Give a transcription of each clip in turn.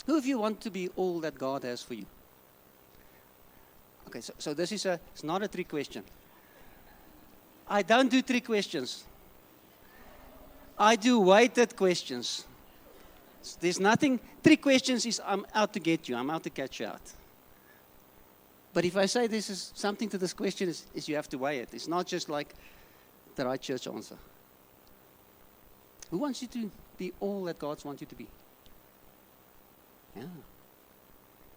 Who of you want to be all that God has for you? Okay, so this is it's not a trick question. I don't do trick questions. I do weighted questions. There's nothing, trick questions is I'm out to get you, I'm out to catch you out. But if I say this is something to this question, is you have to weigh it. It's not just like the right church answer. Who wants you to be all that God wants you to be? Yeah.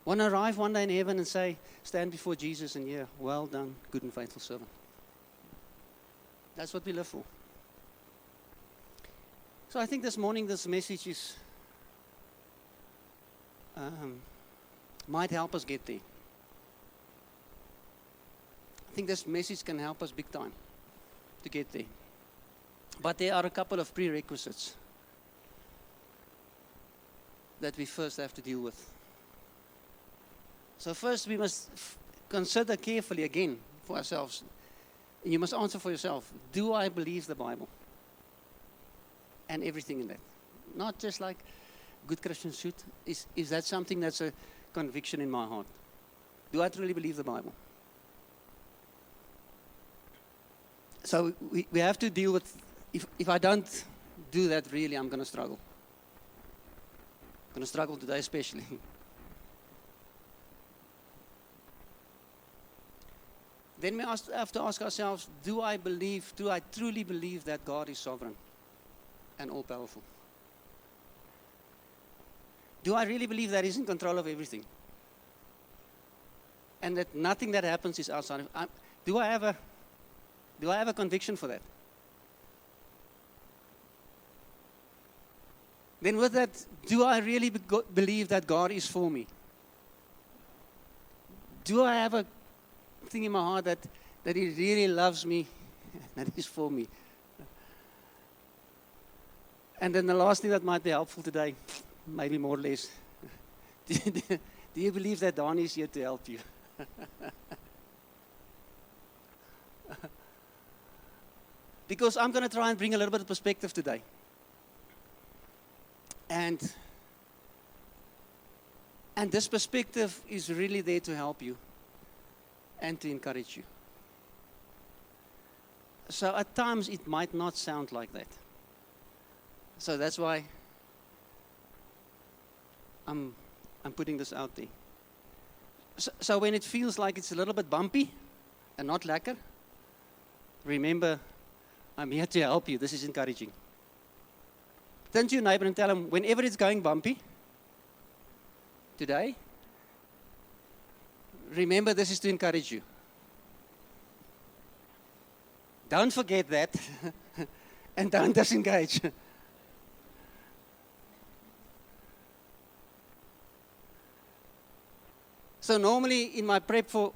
Want to arrive one day in heaven and say, stand before Jesus and yeah, well done, good and faithful servant. That's what we live for. So I think this morning this message is might help us get there. I think this message can help us big time to get there. But there are a couple of prerequisites that we first have to deal with. So first we must consider carefully again for ourselves. And you must answer for yourself, do I believe the Bible? And everything in that. Not just like good Christians should. Is that something that's a conviction in my heart? Do I truly believe the Bible? So we have to deal with, if I don't do that really, I'm going to struggle. I'm going to struggle today especially. Then we have to ask ourselves, do I truly believe that God is sovereign and all-powerful? Do I really believe that He's in control of everything? And that nothing that happens is outside of... Do I have a conviction for that? Then with that, do I really believe that God is for me? Do I have a thing in my heart that He really loves me, that He's for me? And then the last thing that might be helpful today, maybe more or less, do you believe that Danie is here to help you? Because I'm going to try and bring a little bit of perspective today. And this perspective is really there to help you and to encourage you. So at times it might not sound like that. So that's why I'm putting this out there. So when it feels like it's a little bit bumpy and not lekker, remember, I'm here to help you. This is encouraging. Turn to your neighbor and tell him, whenever it's going bumpy, today, remember this is to encourage you. Don't forget that and don't disengage. So normally in my prep for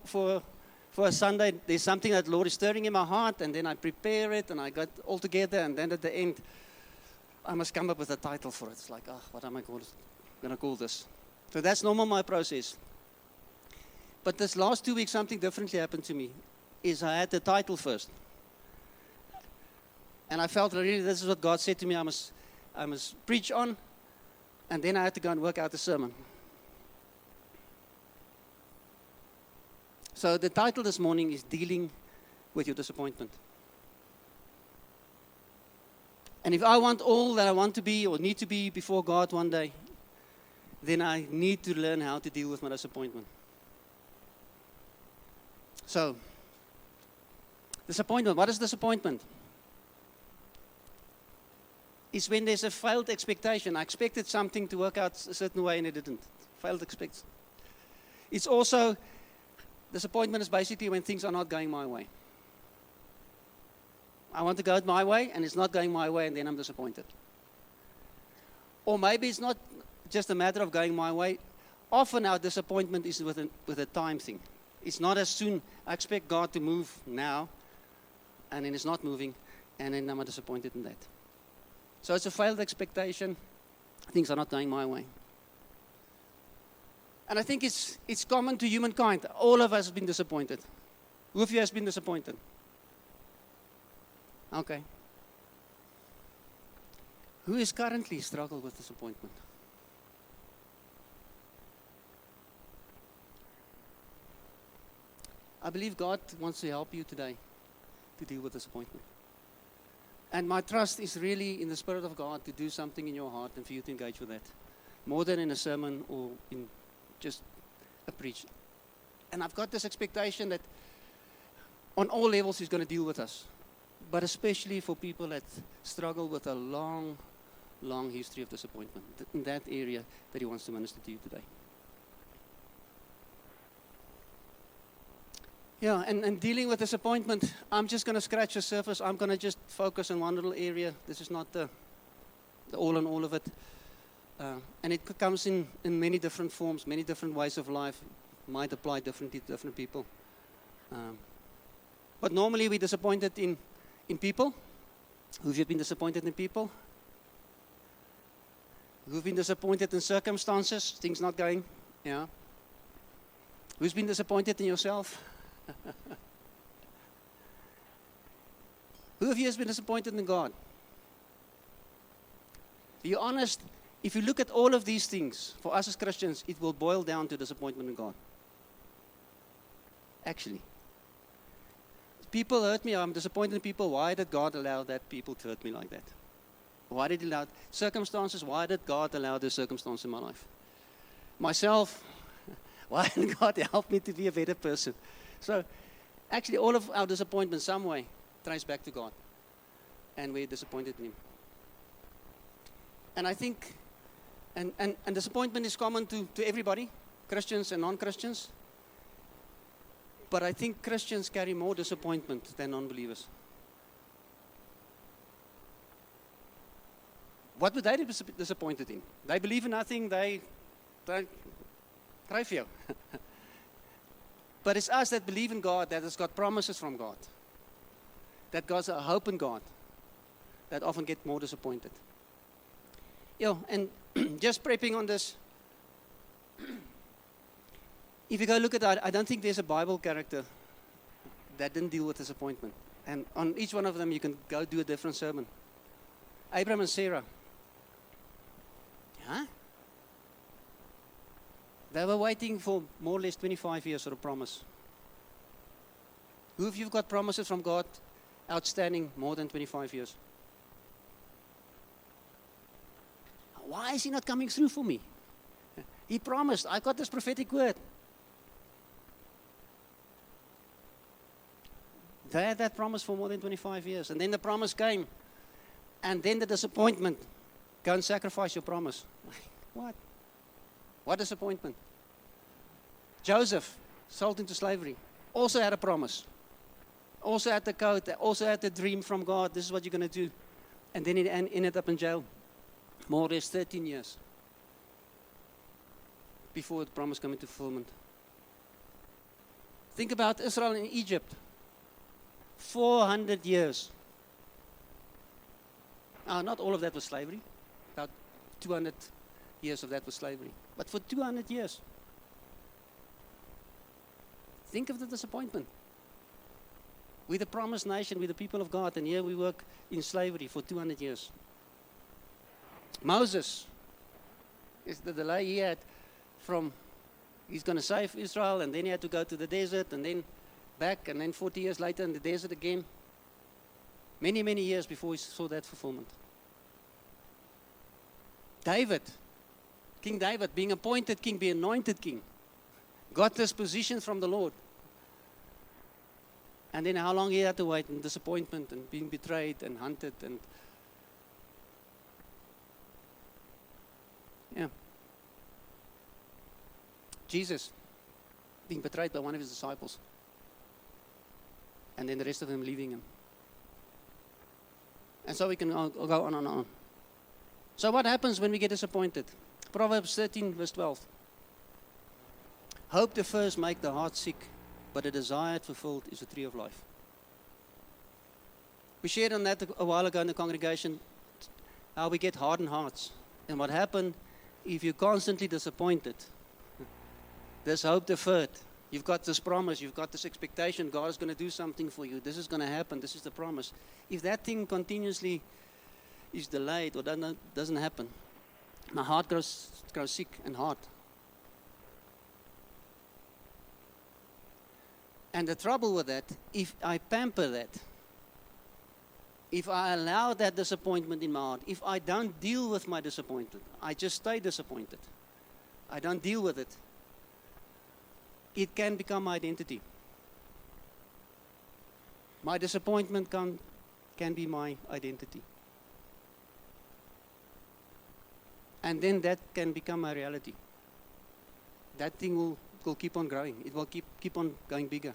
a Sunday, there's something that the Lord is stirring in my heart, and then I prepare it, and I got all together, and then at the end, I must come up with a title for it. It's like, what am I going to call this? So that's normal my process. But this last 2 weeks, something differently happened to me, is I had the title first. And I felt really this is what God said to me, I must preach on, and then I had to go and work out the sermon. So the title this morning is Dealing with Your Disappointment. And if I want all that I want to be or need to be before God one day, then I need to learn how to deal with my disappointment. So, disappointment. What is disappointment? It's when there's a failed expectation. I expected something to work out a certain way and it didn't. Failed expectation. It's also, disappointment is basically when things are not going my way. I want to go my way and it's not going my way and then I'm disappointed. Or maybe it's not just a matter of going my way. Often our disappointment is with a time thing. It's not as soon, I expect God to move now and then it's not moving and then I'm disappointed in that. So it's a failed expectation. Things are not going my way. And I think it's common to humankind. All of us have been disappointed. Who of you has been disappointed? Okay. Who is currently struggled with disappointment? I believe God wants to help you today to deal with disappointment. And my trust is really in the Spirit of God to do something in your heart and for you to engage with that. More than in a sermon or in just a preach. And I've got this expectation that on all levels He's going to deal with us. But especially for people that struggle with a long history of disappointment. In that area that He wants to minister to you today. Yeah, and dealing with disappointment, I'm just going to scratch the surface. I'm going to just focus on one little area. This is not the all and all of it. And it comes in many different forms, many different ways of life. Might apply differently to different people. But normally we're disappointed in people. Who've you been disappointed in people? Who've been disappointed in circumstances, things not going? Yeah. Who's been disappointed in yourself? Who of you has been disappointed in God? Be honest, if you look at all of these things, for us as Christians, it will boil down to disappointment in God. Actually. People hurt me, I'm disappointed in people. Why did God allow that people to hurt me like that? Why did He allow circumstances? Why did God allow this circumstance in my life? Myself, why did God help me to be a better person? So, actually, all of our disappointment, some way, trace back to God. And we're disappointed in Him. And I think, and disappointment is common to everybody, Christians and non-Christians. But I think Christians carry more disappointment than non-believers. What would they be disappointed in? They believe in nothing, they cry for you. But it's us that believe in God, that has got promises from God, that God's a hope in God, that often get more disappointed. And just prepping on this, if you go look at that, I don't think there's a Bible character that didn't deal with disappointment. And on each one of them, you can go do a different sermon. Abraham and Sarah. Huh? They were waiting for more or less 25 years for a promise. Who of you have got promises from God outstanding more than 25 years? Why is He not coming through for me? He promised, I got this prophetic word. They had that promise for more than 25 years. And then the promise came. And then the disappointment. Go and sacrifice your promise. What? What disappointment? Joseph, sold into slavery, also had a promise. Also had the code, also had the dream from God. This is what you're going to do. And then he ended up in jail. More or less 13 years. Before the promise came into fulfillment. Think about Israel in Egypt. 400 years. Not all of that was slavery. About 200 years of that was slavery. But for 200 years. Think of the disappointment. We're the promised nation, we're the people of God, and here we work in slavery for 200 years. Moses is the delay he had from, he's going to save Israel, and then he had to go to the desert, and then back, and then 40 years later in the desert again. Many, many years before he saw that fulfillment. David, King David, being appointed king, being anointed king, got this position from the Lord. And then how long he had to wait, and disappointment, and being betrayed, and hunted, and Jesus, being betrayed by one of his disciples. And then the rest of them leaving him. And so we can go on and on. So what happens when we get disappointed? Proverbs 13 verse 12. Hope defers make the heart sick, but a desire fulfilled is a tree of life. We shared on that a while ago in the congregation, how we get hardened hearts. And what happened if you're constantly disappointed? There's hope deferred. You've got this promise, you've got this expectation, God is going to do something for you. This is going to happen, this is the promise. If that thing continuously is delayed or doesn't happen, my heart grows sick and hard. And the trouble with that, if I pamper that, if I allow that disappointment in my heart, if I don't deal with my disappointment, I just stay disappointed, I don't deal with it, it can become my identity. My disappointment can be my identity. And then that can become my reality. That thing will keep on growing. It will keep on going bigger.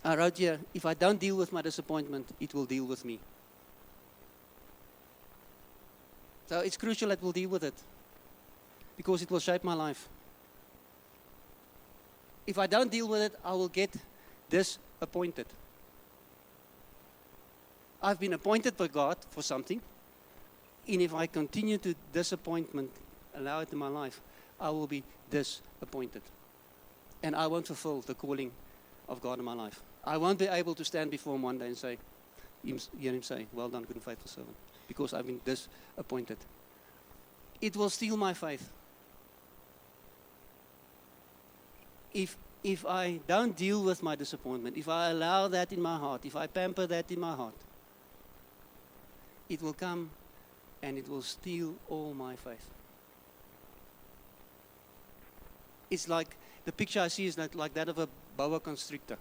I wrote here, if I don't deal with my disappointment, it will deal with me. So it's crucial that we'll deal with it, because it will shape my life. If I don't deal with it, I will get disappointed. I've been appointed by God for something, and if I continue to disappointment, allow it in my life, I will be disappointed. And I won't fulfill the calling of God in my life. I won't be able to stand before Him one day and hear Him say, well done, good and faithful servant, because I've been disappointed. It will steal my faith. If I don't deal with my disappointment, if I allow that in my heart, if I pamper that in my heart, it will come and it will steal all my faith. It's like, the picture I see is like that of a boa constrictor.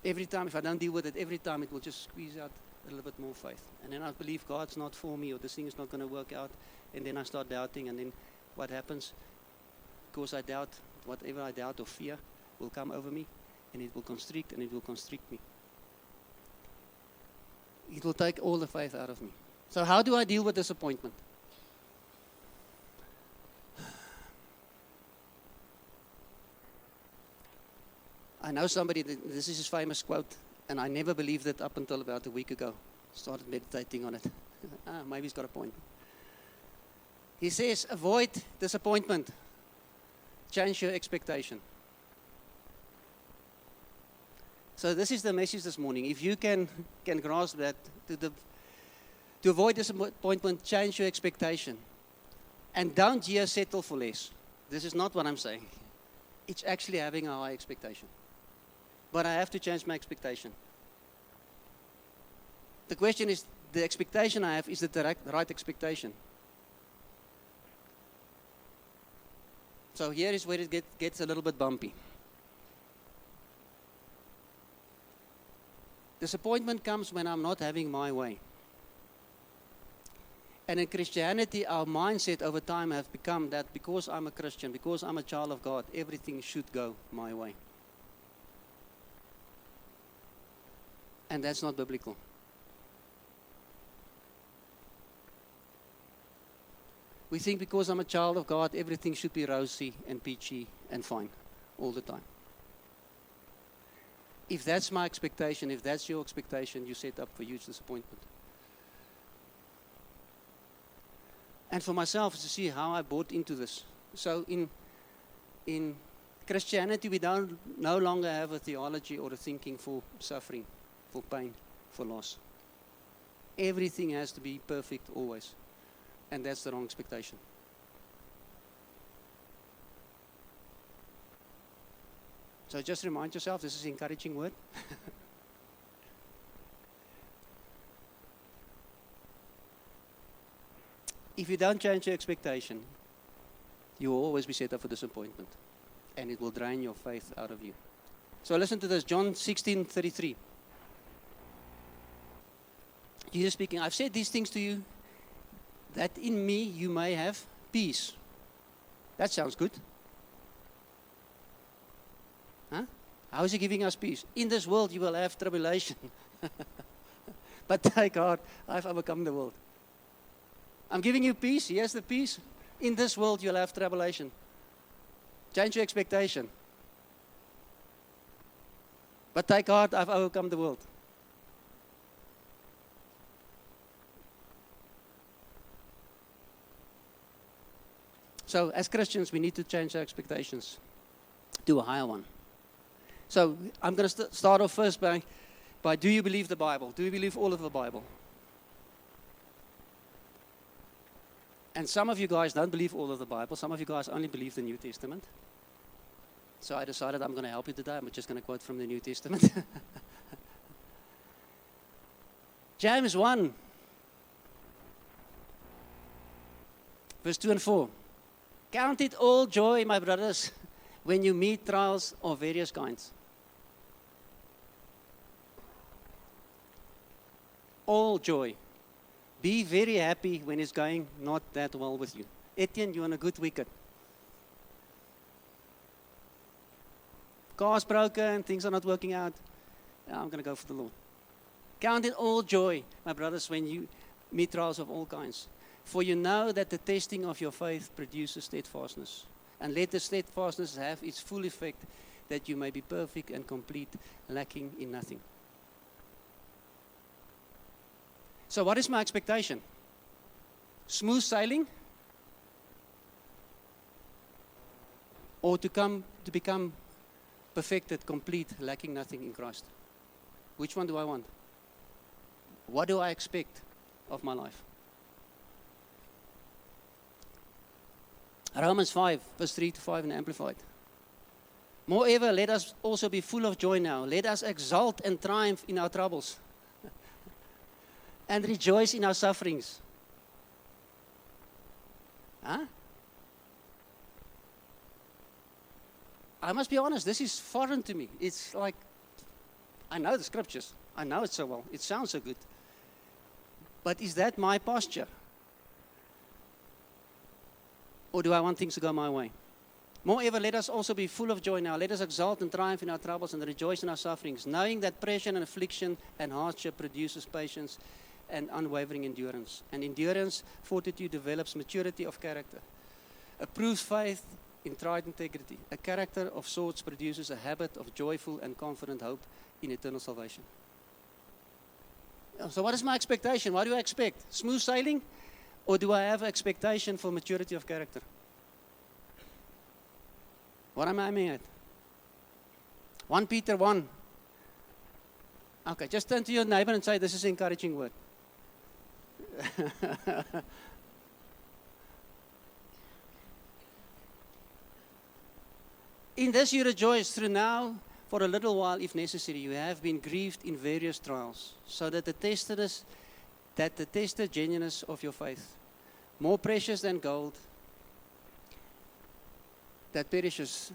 Every time, if I don't deal with it, every time it will just squeeze out a little bit more faith. And then I believe God's not for me, or this thing is not going to work out. And then I start doubting, and then what happens? Because I doubt, whatever I doubt or fear will come over me, and it will constrict, and it will constrict me. It will take all the faith out of me. So how do I deal with disappointment? I know somebody, this is his famous quote, and I never believed it up until about a week ago. Started meditating on it. Maybe he's got a point. He says, avoid disappointment. Change your expectation. So this is the message this morning. If you can grasp that, to avoid disappointment, change your expectation. And don't here settle for less. This is not what I'm saying. It's actually having a high expectation. But I have to change my expectation. The question is, the expectation I have, is it the right expectation? So here is where it gets a little bit bumpy. Disappointment comes when I'm not having my way. And in Christianity, our mindset over time has become that because I'm a Christian, because I'm a child of God, everything should go my way. And that's not biblical. We think because I'm a child of God, everything should be rosy and peachy and fine all the time. If that's my expectation, if that's your expectation, you set up for huge disappointment. And for myself, to see how I bought into this. So in Christianity, we no longer have a theology or a thinking for suffering, for pain, for loss. Everything has to be perfect always. And that's the wrong expectation. So just remind yourself, this is an encouraging word. If you don't change your expectation, you will always be set up for disappointment. And it will drain your faith out of you. So listen to this, John 16:33. Jesus speaking, I've said these things to you, that in me you may have peace. That sounds good. Huh? How is he giving us peace? In this world you will have tribulation. But take heart, I've overcome the world. I'm giving you peace. Here's the peace. In this world you'll have tribulation. Change your expectation. But take heart, I've overcome the world. So as Christians, we need to change our expectations to a higher one. So I'm going to start off first by do you believe the Bible? Do you believe all of the Bible? And some of you guys don't believe all of the Bible. Some of you guys only believe the New Testament. So I decided I'm going to help you today. I'm just going to quote from the New Testament. James 1, verse 2 and 4. Count it all joy, my brothers, when you meet trials of various kinds. All joy. Be very happy when it's going not that well with you. Etienne, you're on a good wicket. Car's broken, things are not working out. I'm going to go for the Lord. Count it all joy, my brothers, when you meet trials of all kinds. For you know that the testing of your faith produces steadfastness. And let the steadfastness have its full effect, that you may be perfect and complete, lacking in nothing. So what is my expectation? Smooth sailing? Or to become perfected, complete, lacking nothing in Christ? Which one do I want? What do I expect of my life? Romans 5, verse 3 to 5 in Amplified. Moreover, let us also be full of joy now. Let us exult and triumph in our troubles. And rejoice in our sufferings. Huh? I must be honest, this is foreign to me. It's like, I know the scriptures. I know it so well. It sounds so good. But is that my posture? Or do I want things to go my way? Moreover, let us also be full of joy now. Let us exult and triumph in our troubles and rejoice in our sufferings, knowing that pressure and affliction and hardship produces patience and unwavering endurance. And endurance, fortitude, develops maturity of character. Approves faith in tried integrity. A character of sorts produces a habit of joyful and confident hope in eternal salvation. So what is my expectation? What do I expect? Smooth sailing? Or do I have expectation for maturity of character? What am I aiming at? 1 Peter 1. Okay, just turn to your neighbor and say, this is an encouraging word. In this you rejoice, through now, for a little while, if necessary, you have been grieved in various trials, so that the tested genuineness of your faith, more precious than gold, that perishes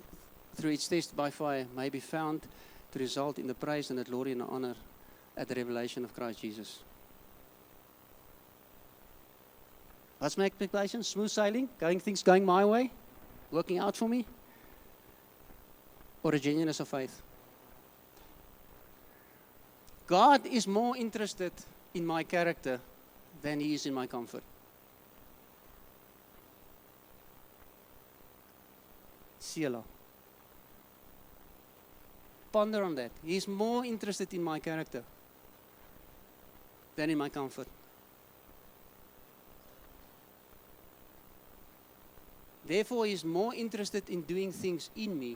through its test by fire, may be found to result in the praise and the glory and the honor at the revelation of Christ Jesus. What's my expectation? Smooth sailing? Things going my way? Working out for me? Or a genuineness of faith? God is more interested in my character than He is in my comfort. Selah. Ponder on that. He is more interested in my character than in my comfort. Therefore, He is more interested in doing things in me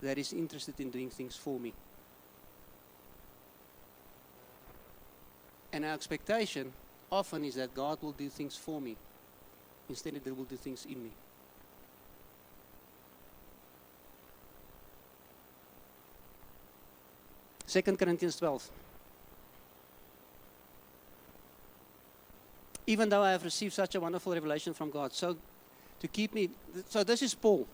than He is interested in doing things for me. And our expectation often is that God will do things for me instead of He will do things in me. Second Corinthians 12. Even though I have received such a wonderful revelation from God, so this is Paul.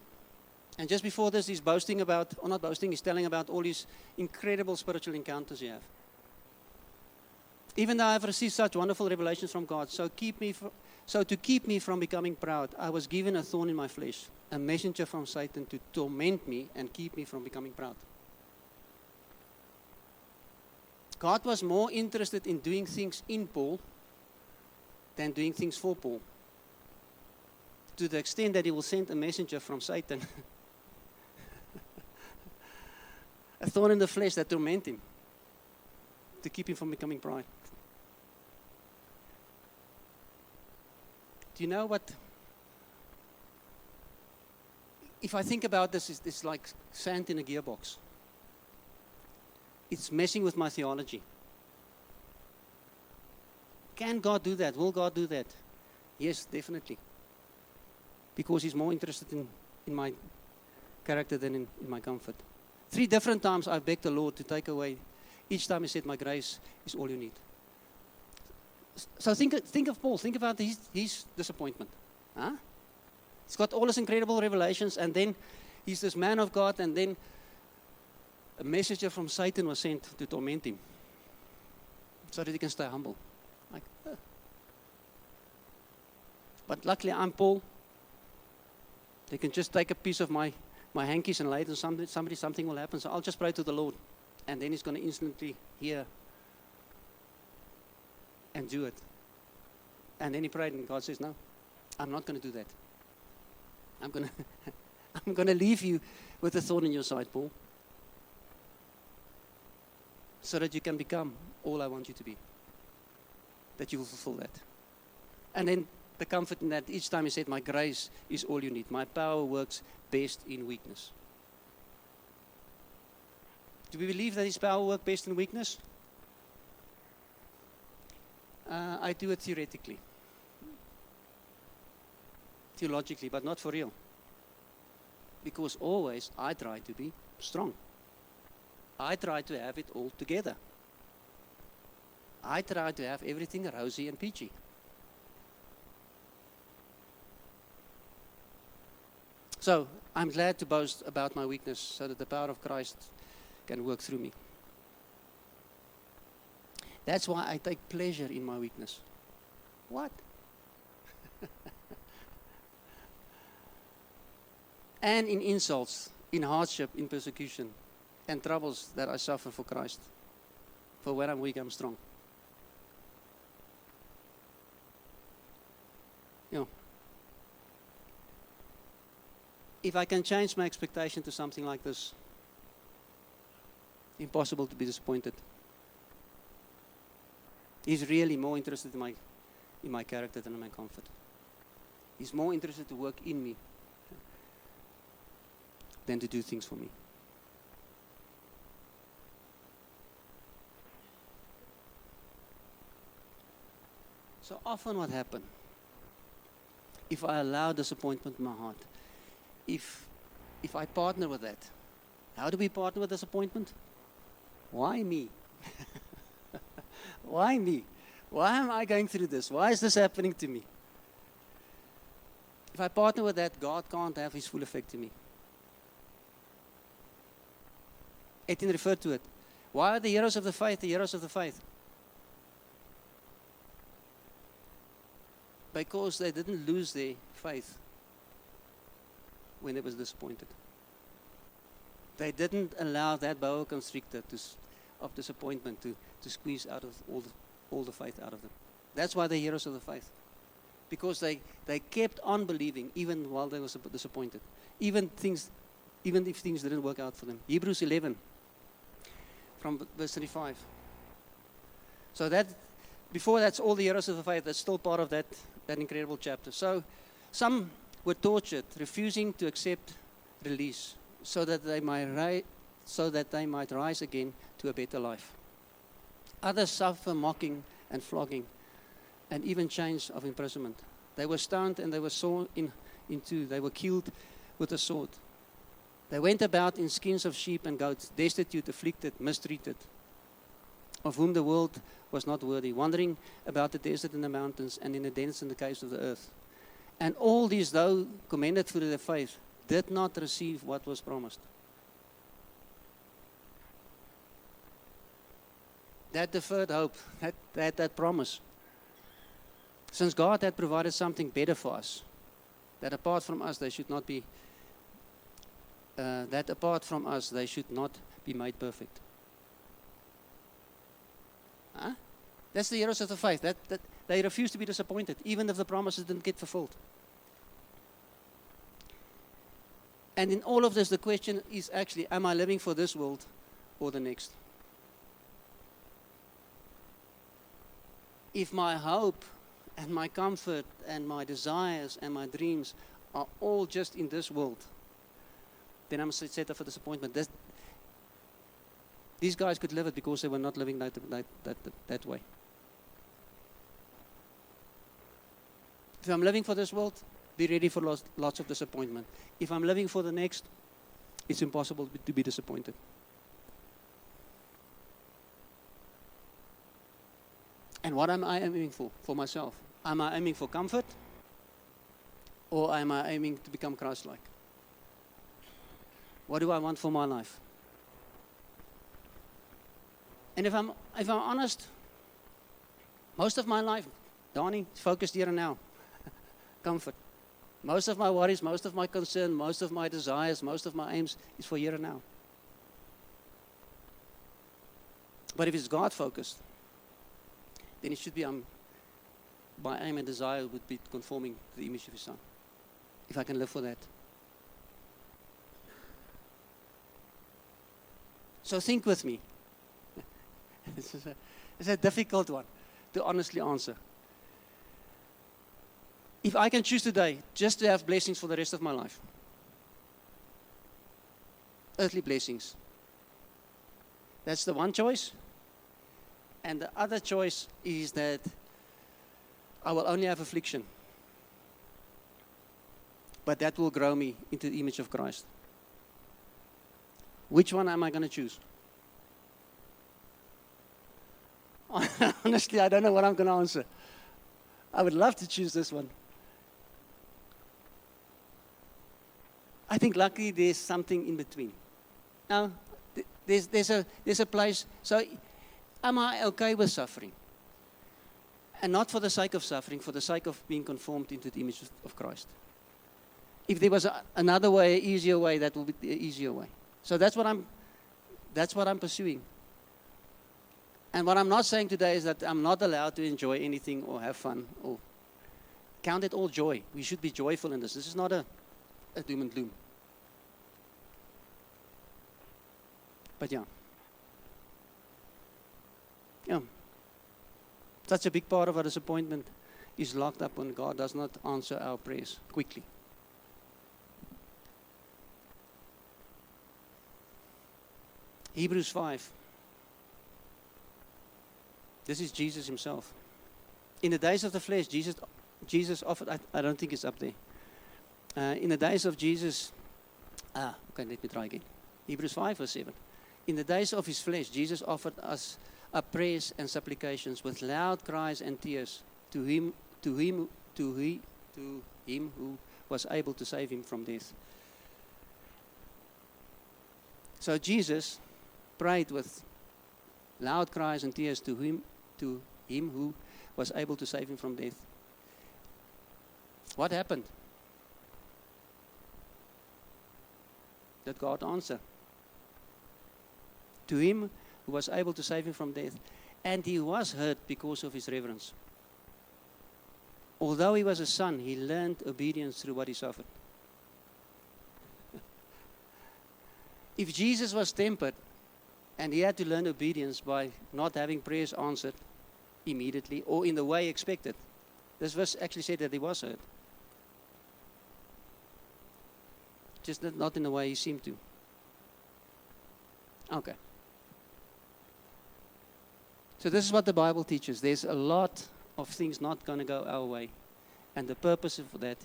And just before this, he's boasting about, or not boasting, he's telling about all his incredible spiritual encounters he have. Even though I have received such wonderful revelations from God, so to keep me from becoming proud, I was given a thorn in my flesh, a messenger from Satan to torment me and keep me from becoming proud. God was more interested in doing things in Paul than doing things for Paul. To the extent that He will send a messenger from Satan, a thorn in the flesh that torment him, to keep him from becoming proud. Do you know what? If I think about this, it's like sand in a gearbox. It's messing with my theology. Can God do that? Will God do that? Yes, definitely. because he's more interested in my character than in my comfort. 3 different times I've begged the Lord to take away. Each time he said, my grace is all you need. So think of Paul. Think about his disappointment. Huh? He's got all his incredible revelations, and then he's this man of God, and then a messenger from Satan was sent to torment him so that he can stay humble. Like, But luckily I'm Paul. They can just take a piece of my hankies and lay it on somebody, something will happen. So I'll just pray to the Lord, and then he's going to instantly hear and do it. And then he prayed, and God says, no, I'm not going to do that. I'm going to leave you with a thorn in your side, Paul, so that you can become all I want you to be, that you will fulfill that. And then the comfort in that, each time he said, my grace is all you need. My power works best in weakness. Do we believe that his power works best in weakness? I do it theoretically, theologically, but not for real. Because always I try to be strong. I try to have it all together. I try to have everything rosy and peachy. So I'm glad to boast about my weakness so that the power of Christ can work through me. That's why I take pleasure in my weakness. What? And in insults, in hardship, in persecution, and troubles that I suffer for Christ. For when I'm weak, I'm strong. You know, if I can change my expectation to something like this, impossible to be disappointed. He's really more interested in my character than in my comfort. He's more interested to work in me than to do things for me. So often what happens, if I allow disappointment in my heart, if I partner with that, how do we partner with disappointment? Why me? Why me? Why am I going through this? Why is this happening to me? If I partner with that, God can't have his full effect in me. Etienne referred to it. Why are the heroes of the faith the heroes of the faith? Because they didn't lose their faith when they was disappointed. They didn't allow that boa constrictor of disappointment to squeeze out of all the faith out of them. That's why they're heroes of the faith. Because they kept on believing even while they were disappointed. Even if things didn't work out for them. Hebrews 11 from verse 35. So before that's all the heroes of the faith, that's still part of that incredible chapter. So some were tortured, refusing to accept release, so that they might rise again to a better life. Others suffer mocking and flogging, and even chains of imprisonment. They were stoned and they were sawn in two. They were killed with a sword. They went about in skins of sheep and goats, destitute, afflicted, mistreated, of whom the world was not worthy, wandering about the desert and the mountains and in the dens and the caves of the earth. And all these, though commended for their faith, did not receive what was promised. That deferred hope, that promise. Since God had provided something better for us, that apart from us they should not be made perfect. Huh? That's the heroes of the faith. That they refuse to be disappointed, even if the promises didn't get fulfilled. And in all of this, the question is actually, am I living for this world or the next? If my hope and my comfort and my desires and my dreams are all just in this world, then I'm set up for disappointment. These guys could live it because they were not living that way. If I'm living for this world, Be ready for lots of disappointment. If I'm living for the next, it's impossible to be disappointed. And what am I aiming for myself? Am I aiming for comfort? Or am I aiming to become Christ-like? What do I want for my life? And if I'm honest, most of my life, Danie, is focused here and now. Comfort. Most of my worries, most of my concern, most of my desires, most of my aims is for here and now. But if it's God-focused, then it should be my aim and desire would be conforming to the image of His Son. If I can live for that. So think with me. It's a difficult one to honestly answer. If I can choose today just to have blessings for the rest of my life, earthly blessings, that's the one choice. And the other choice is that I will only have affliction. But that will grow me into the image of Christ. Which one am I going to choose? Honestly, I don't know what I'm going to answer. I would love to choose this one. I think luckily there's something in between. Now, there's a place. So, am I okay with suffering? And not for the sake of suffering, for the sake of being conformed into the image of Christ. If there was another way, an easier way, that will be the easier way. So that's what I'm pursuing. And what I'm not saying today is that I'm not allowed to enjoy anything or have fun or count it all joy. We should be joyful in this. This is not a doom and gloom. But yeah. Such a big part of our disappointment is locked up when God does not answer our prayers quickly. Hebrews 5. This is Jesus Himself. In the days of the flesh, Jesus offered, I don't think it's up there. In the days of Jesus, okay, let me try again. Hebrews 5 verse 7. In the days of His flesh, Jesus offered us up prayers and supplications with loud cries and tears to Him who was able to save Him from death. So Jesus prayed with loud cries and tears to him who was able to save him from death. What happened? Did God answer? To him who was able to save him from death. And he was hurt because of his reverence. Although he was a son, he learned obedience through what he suffered. If Jesus was tempered, and he had to learn obedience by not having prayers answered immediately or in the way expected. This verse actually said that he was hurt. Just not in the way he seemed to. Okay. So this is what the Bible teaches. There's a lot of things not going to go our way. And the purpose of that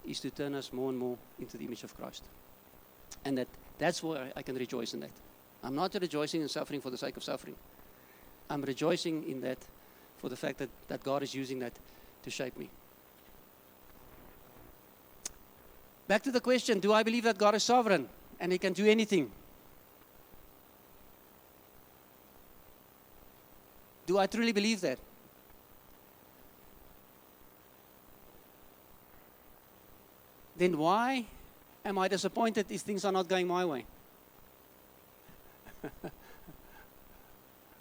is to turn us more and more into the image of Christ. And that's why I can rejoice in that. I'm not rejoicing in suffering for the sake of suffering. I'm rejoicing in that for the fact that God is using that to shape me. Back to the question, do I believe that God is sovereign and He can do anything? Do I truly believe that? Then why am I disappointed if things are not going my way?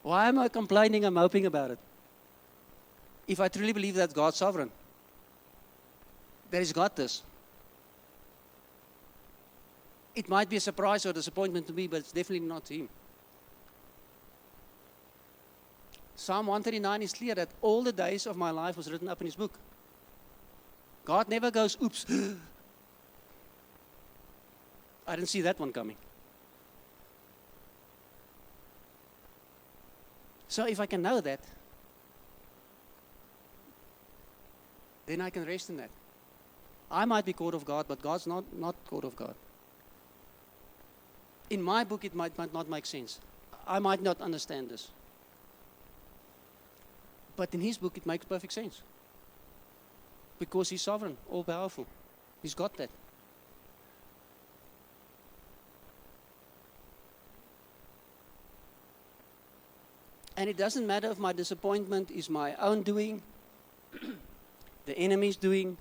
Why am I complaining and moping about it? If I truly believe that God's sovereign, that He's got this. It might be a surprise or disappointment to me, but it's definitely not to Him. Psalm 139 is clear that all the days of my life was written up in His book. God never goes, oops, I didn't see that one coming. So if I can know that, then I can rest in that. I might be called of God, but God's not called of God. In my book, it might not make sense. I might not understand this. But in his book, it makes perfect sense. Because he's sovereign, all-powerful. He's got that. And it doesn't matter if my disappointment is my own doing, the enemy's doing,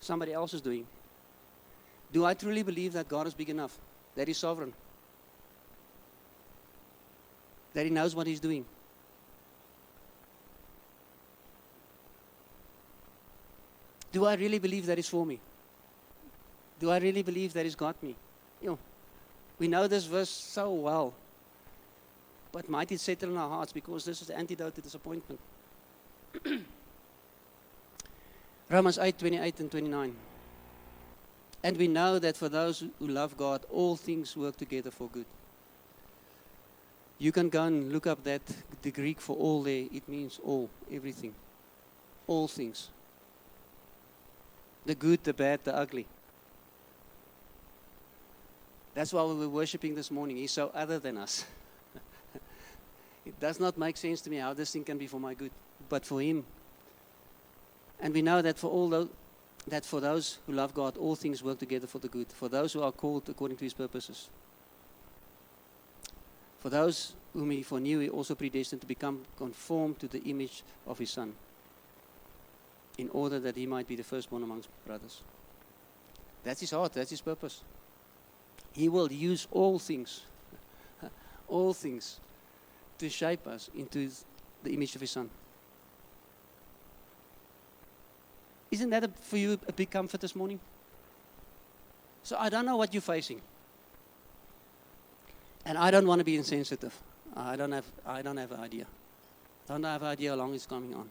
somebody else is doing. Do I truly believe that God is big enough? That he's sovereign? That he knows what he's doing? Do I really believe that he's for me? Do I really believe that he's got me? We know this verse so well. But might it settle in our hearts, because this is the antidote to disappointment. Romans 8:28 and 29. And we know that for those who love God, all things work together for good. You can go and look up the Greek for all there. It means all, everything. All things. The good, the bad, the ugly. That's why we were worshiping this morning. He's so other than us. It does not make sense to me how this thing can be for my good, but for him. And we know that for those who love God, all things work together for the good. For those who are called according to his purposes. For those whom he foreknew, he also predestined to become conformed to the image of his Son, in order that he might be the firstborn amongst brothers. That's his heart, that's his purpose. He will use all things, to shape us into the image of his Son. Isn't that for you a big comfort this morning? So I don't know what you're facing. And I don't want to be insensitive. I don't have an idea. I don't have an idea how long it's coming on.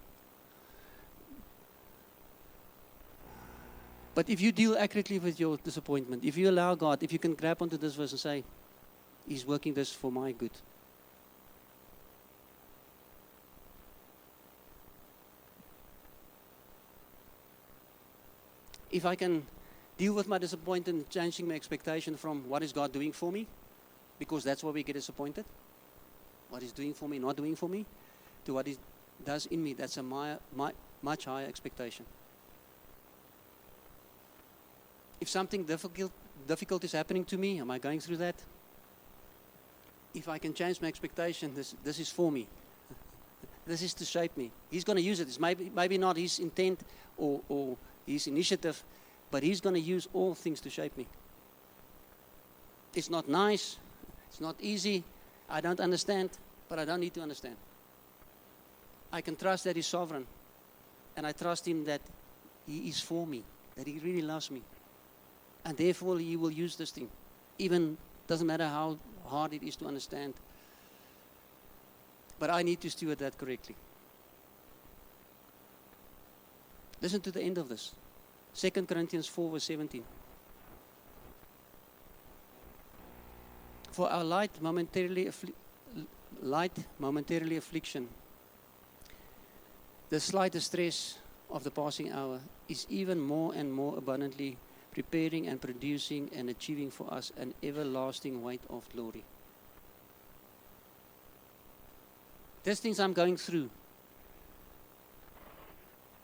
But if you deal accurately with your disappointment, if you allow God, if you can grab onto this verse and say, he's working this for my good. If I can deal with my disappointment, changing my expectation from what is God doing for me, because that's why we get disappointed, what he's doing for me, not doing for me, to what he does in me, that's a much higher expectation. If something difficult is happening to me, am I going through that? If I can change my expectation, this is for me. This is to shape me. He's going to use it. It's maybe not his intent or his initiative, but he's going to use all things to shape me. It's not nice. It's not easy. I don't understand, but I don't need to understand. I can trust that he's sovereign, and I trust him that he is for me, that he really loves me. And therefore, he will use this thing. Even doesn't matter how hard it is to understand. But I need to steward that correctly. Listen to the end of this. 2 Corinthians 4 verse 17. For our light momentarily affliction, the slight distress of the passing hour, is even more and more abundantly preparing and producing and achieving for us an everlasting weight of glory. These things I'm going through,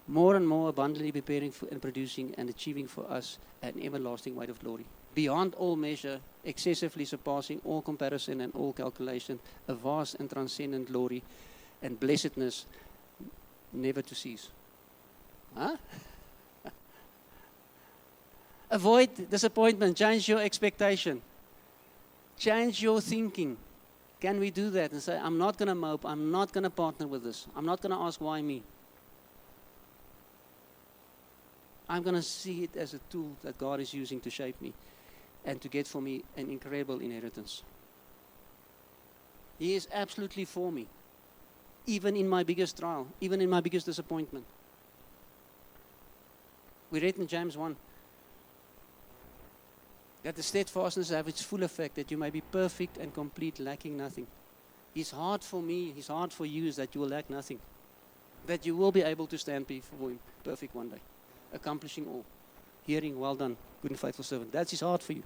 more and more abundantly preparing for and producing and achieving for us an everlasting weight of glory. Beyond all measure, excessively surpassing all comparison and all calculation, a vast and transcendent glory and blessedness never to cease. Huh? Avoid disappointment. Change your expectation. Change your thinking. Can we do that and say, I'm not going to mope. I'm not going to partner with this. I'm not going to ask why me. I'm going to see it as a tool that God is using to shape me and to get for me an incredible inheritance. He is absolutely for me, even in my biggest trial, even in my biggest disappointment. We read in James 1 that the steadfastness have its full effect, that you may be perfect and complete, lacking nothing. His heart for me, his heart for you is that you will lack nothing. That you will be able to stand before him perfect one day, accomplishing all. hearing, well done, good and faithful servant. That's his heart for you.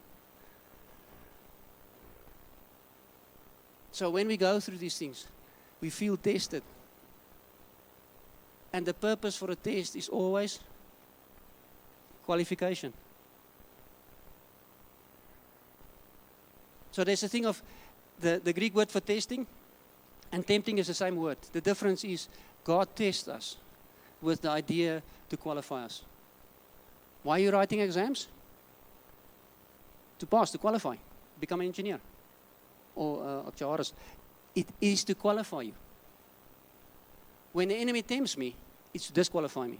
So when we go through these things, we feel tested. And the purpose for a test is always qualification. So there's a thing of the Greek word for testing and tempting is the same word. The difference is God tests us with the idea to qualify us. Why are you writing exams? To pass, to qualify, become an engineer. Or archaeologist. It is to qualify you. When the enemy tempts me, it's to disqualify me.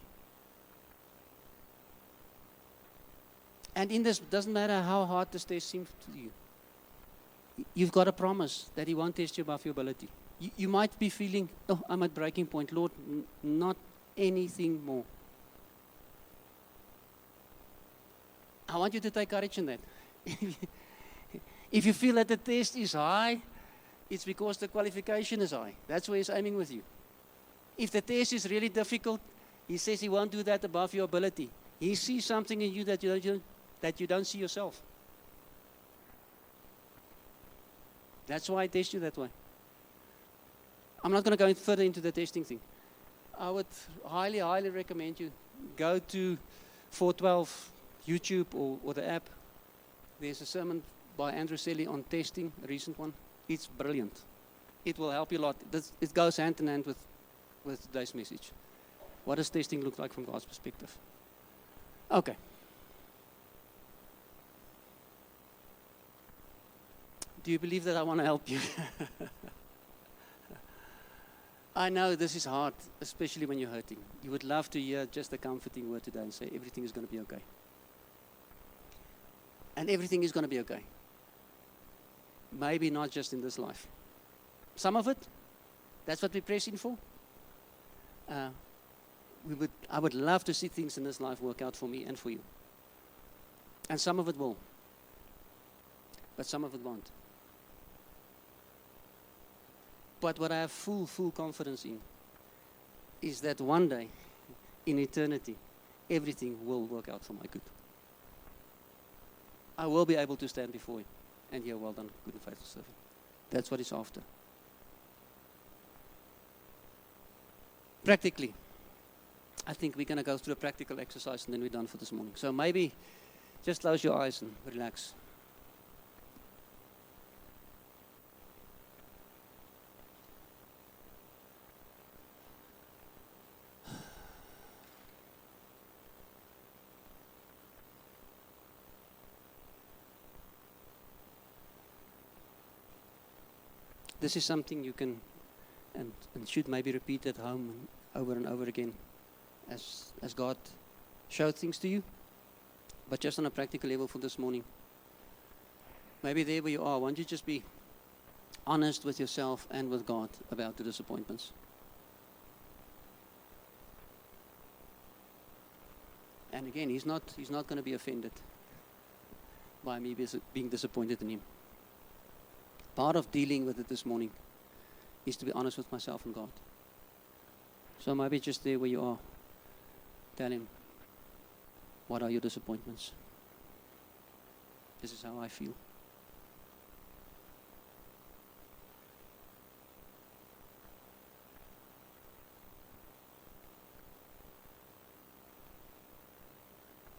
And in this, it doesn't matter how hard this test seems to you. You've got a promise that he won't test you above your ability. You might be feeling, oh, I'm at breaking point. Lord, not anything more. I want you to take courage in that. If you feel that the test is high, it's because the qualification is high. That's where he's aiming with you. If the test is really difficult, he says he won't do that above your ability. He sees something in you that you don't see yourself. That's why I test you that way. I'm not going to go further into the testing thing. I would highly, highly recommend you go to 412 YouTube or the app. There's a sermon by Andrew Selly on testing, a recent one. It's brilliant. It will help you a lot. It goes hand in hand with today's message. What does testing look like from God's perspective? Okay. Do you believe that I want to help you? I know this is hard, especially when you're hurting. You would love to hear just a comforting word today and say everything is going to be okay. And everything is going to be okay. Maybe not just in this life. Some of it, that's what we're pressing for. I would love to see things in this life work out for me and for you. And some of it will. But some of it won't. But what I have full confidence in is that one day, in eternity, everything will work out for my good. I will be able to stand before him and hear, well done, good and faithful servant. That's what he's after. Practically, I think we're going to go through a practical exercise and then we're done for this morning. So maybe just close your eyes and relax. This is something you can and should maybe repeat at home over and over again as God showed things to you. But just on a practical level for this morning. Maybe there where you are, why don't you just be honest with yourself and with God about the disappointments. And again, he's not going to be offended by me being disappointed in him. Part of dealing with it this morning is to be honest with myself and God. So maybe just there where you are, tell him, what are your disappointments? This is how I feel.